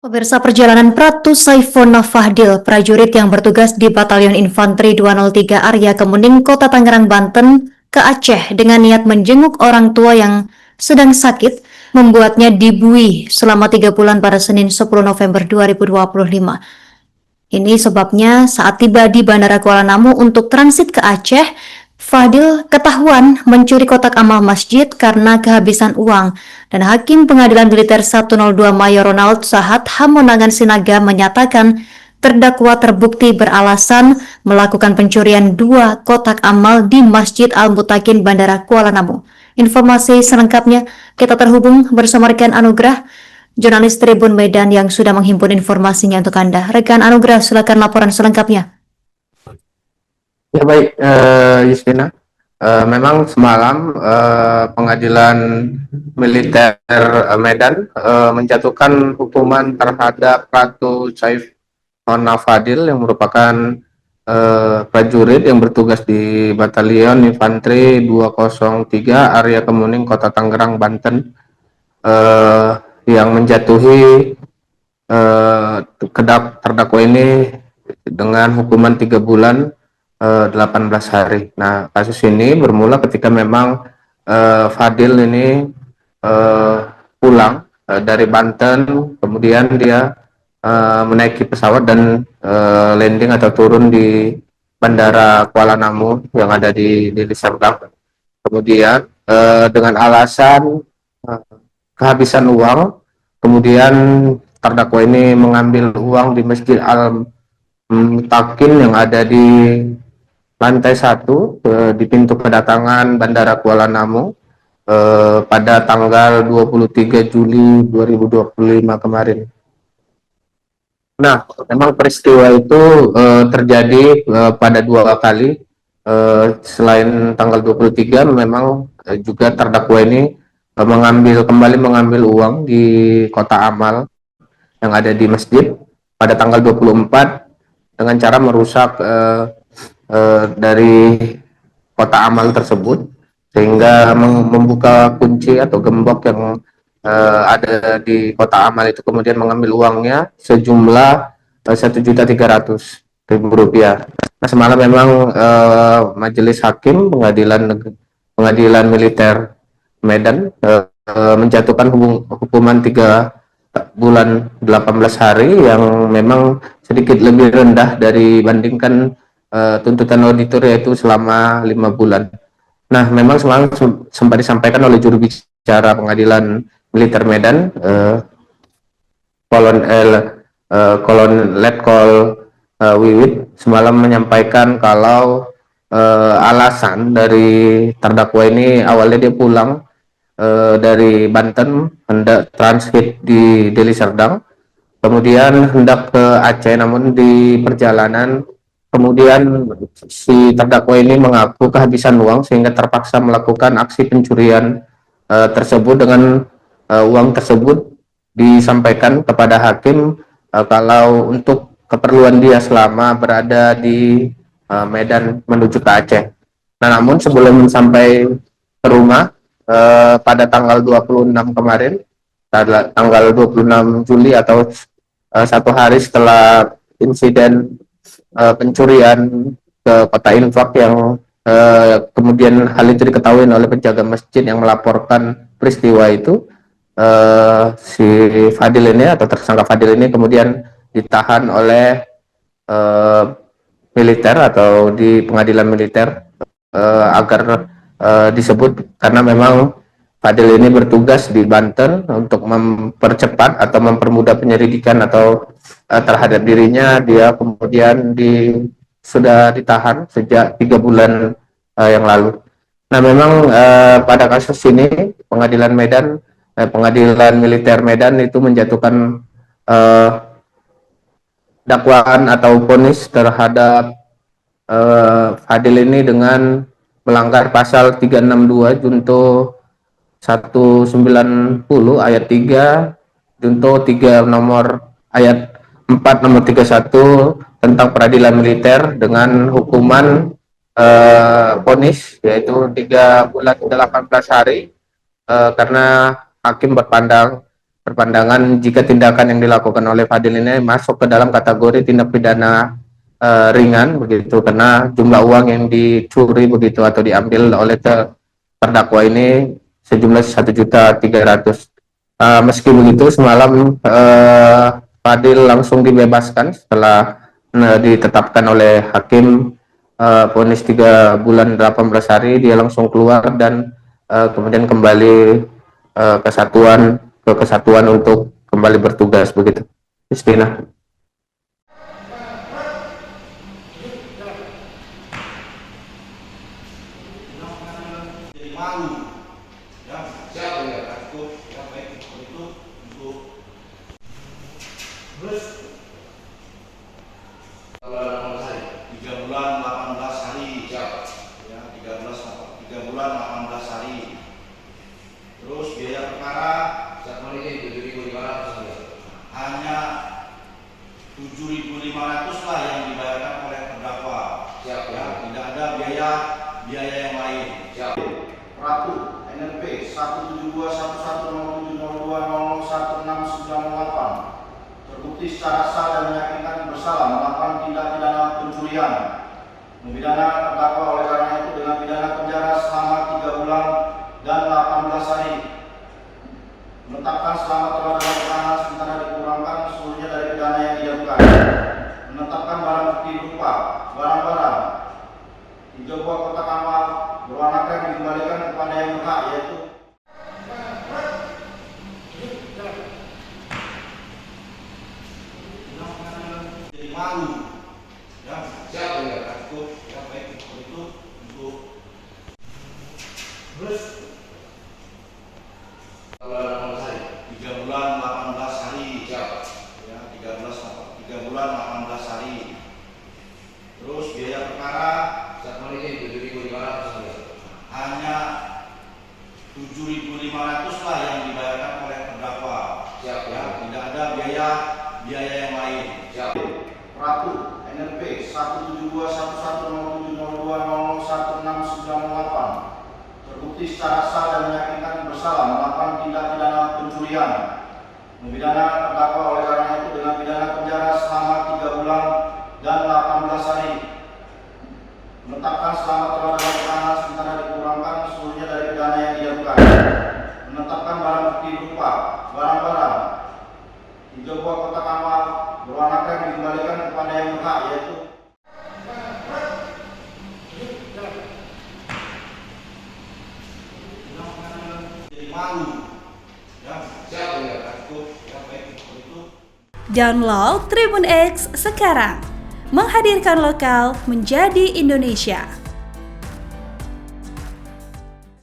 Pemirsa, perjalanan Pratu Saifona Fahdil, prajurit yang bertugas di Batalion Infanteri 203 Arya Kemuning, Kota Tangerang, Banten, ke Aceh dengan niat menjenguk orang tua yang sedang sakit, membuatnya dibui selama 3 bulan pada Senin 10 November 2025. Ini sebabnya saat tiba di Bandara Kuala Namu untuk transit ke Aceh, Fadil ketahuan mencuri kotak amal masjid karena kehabisan uang, dan Hakim Pengadilan Militer 102 Mayor Ronald Sahat Hamonangan Sinaga menyatakan terdakwa terbukti beralasan melakukan pencurian 2 kotak amal di Masjid Al-Mutakin Bandara Kuala Namu. Informasi selengkapnya kita terhubung bersama rekan Anugrah, jurnalis Tribun Medan yang sudah menghimpun informasinya untuk Anda. Rekan Anugrah, silakan laporan selengkapnya. Ya baik, Justina. Memang semalam pengadilan militer Medan menjatuhkan hukuman terhadap Ratu Saifona Fadil yang merupakan prajurit yang bertugas di Batalion Infanteri 203 Arya Kemuning, Kota Tangerang, Banten, yang menjatuhi terdakwa ini dengan hukuman 3 bulan 18 hari. Nah, kasus ini bermula ketika memang Fadil ini pulang dari Banten, kemudian dia menaiki pesawat dan landing atau turun di Bandara Kuala Namu yang ada di Deli Serdang. Kemudian dengan alasan kehabisan uang, kemudian terdakwa ini mengambil uang di Masjid Al-Mutakin yang ada di lantai 1 di pintu kedatangan Bandara Kuala Namu pada tanggal 23 Juli 2025 kemarin. Nah, memang peristiwa itu terjadi pada 2 kali. Selain tanggal 23, memang juga terdakwa ini kembali mengambil uang di kotak amal yang ada di masjid pada tanggal 24 dengan cara merusak dari kotak amal tersebut, sehingga membuka kunci atau gembok yang ada di kotak amal itu, kemudian mengambil uangnya sejumlah Rp1.300.000. Nah, semalam memang Majelis Hakim Pengadilan Militer Medan menjatuhkan hukuman 3 bulan 18 hari yang memang sedikit lebih rendah dibandingkan tuntutan auditor, yaitu selama 5 bulan. Nah, memang semalam sempat disampaikan oleh juru bicara Pengadilan Militer Medan, Kolonel Letkol Wiwit, semalam menyampaikan kalau alasan dari terdakwa ini awalnya dia pulang dari Banten, hendak transit di Deli Serdang, kemudian hendak ke Aceh, namun di perjalanan kemudian si terdakwa ini mengaku kehabisan uang sehingga terpaksa melakukan aksi pencurian tersebut. Dengan uang tersebut disampaikan kepada hakim kalau untuk keperluan dia selama berada di Medan menuju ke Aceh. Nah, namun sebelum sampai ke rumah pada tanggal 26 kemarin, tanggal 26 Juli atau 1 hari setelah insiden pencurian ke kota infak yang kemudian hal itu diketahui oleh penjaga masjid yang melaporkan peristiwa itu, si Fadil ini atau tersangka Fadil ini kemudian ditahan oleh militer atau di pengadilan militer agar disebut karena memang Fadil ini bertugas di Banten untuk mempercepat atau mempermudah penyelidikan atau terhadap dirinya. Dia kemudian sudah ditahan sejak 3 bulan yang lalu. Nah, memang pada kasus ini Pengadilan Militer Medan itu menjatuhkan dakwaan atau vonis terhadap Fadil ini dengan melanggar pasal 362 Junto 190 ayat 3, Junto 3 nomor ayat 4 nomor 31 tentang peradilan militer dengan hukuman vonis yaitu 3 bulan 18 hari, karena hakim berpandang berpandangan jika tindakan yang dilakukan oleh Fadil ini masuk ke dalam kategori tindak pidana ringan begitu, karena jumlah uang yang dicuri begitu atau diambil oleh terdakwa ini sejumlah 1.300.000. Meski begitu semalam Fadil langsung dibebaskan setelah ditetapkan oleh hakim vonis 3 bulan 18 hari. Dia langsung keluar dan kemudian kembali ke kesatuan untuk kembali bertugas begitu. Istina. Malu ya, siapa ya takut ya, baik itu untuk terus 3 bulan 18 hari siapa ya, 3 bulan 18 hari. Terus biaya perkara hanya 7.500 lah yang dibayarkan oleh terdakwa ya, tidak ada biaya yang lain. Ratu NRP 172110702001698 terbukti secara sah dan meyakinkan bersalah melakukan tindak pidana pencurian, memidana terdakwa oleh karena itu dengan pidana penjara selama 3 bulan dan 18 hari, menetapkan selama telah dalam tahanan sementara dikurangkan seluruhnya dari pidana yang dijatuhkan, menetapkan barang bukti berupa barang-barang 3 buah kotak amal berwarna krem dikembalikan kepada yang berhak, yaitu jadi malu ya, siapa ya takut ya, baik itu untuk terus 3 bulan 18 hari siapa ya, 3 bulan 18 hari. Terus biaya perkara hanya 7.500 lah yang dibayarkan oleh terdakwa ya, tidak ada biaya yang lain. Ratu NRP 172110702001698 terbukti secara sah dan meyakinkan bersalah melakukan tindak pidana pencurian, memidana terdakwa oleh karena itu dengan pidana penjara selama 3 bulan dan 18 hari, menetapkan selama telah dalam tahanan sementara dikurangkan seluruhnya dari pidana yang dijatuhkan, menetapkan barang bukti berupa barang-barang 3 buah kotak amal berwarna krem dikembalikan kepada yang berhak, yaitu jadi malu ya, siapa ya takut ya, baik itu. Download Tribun X sekarang, menghadirkan lokal menjadi Indonesia.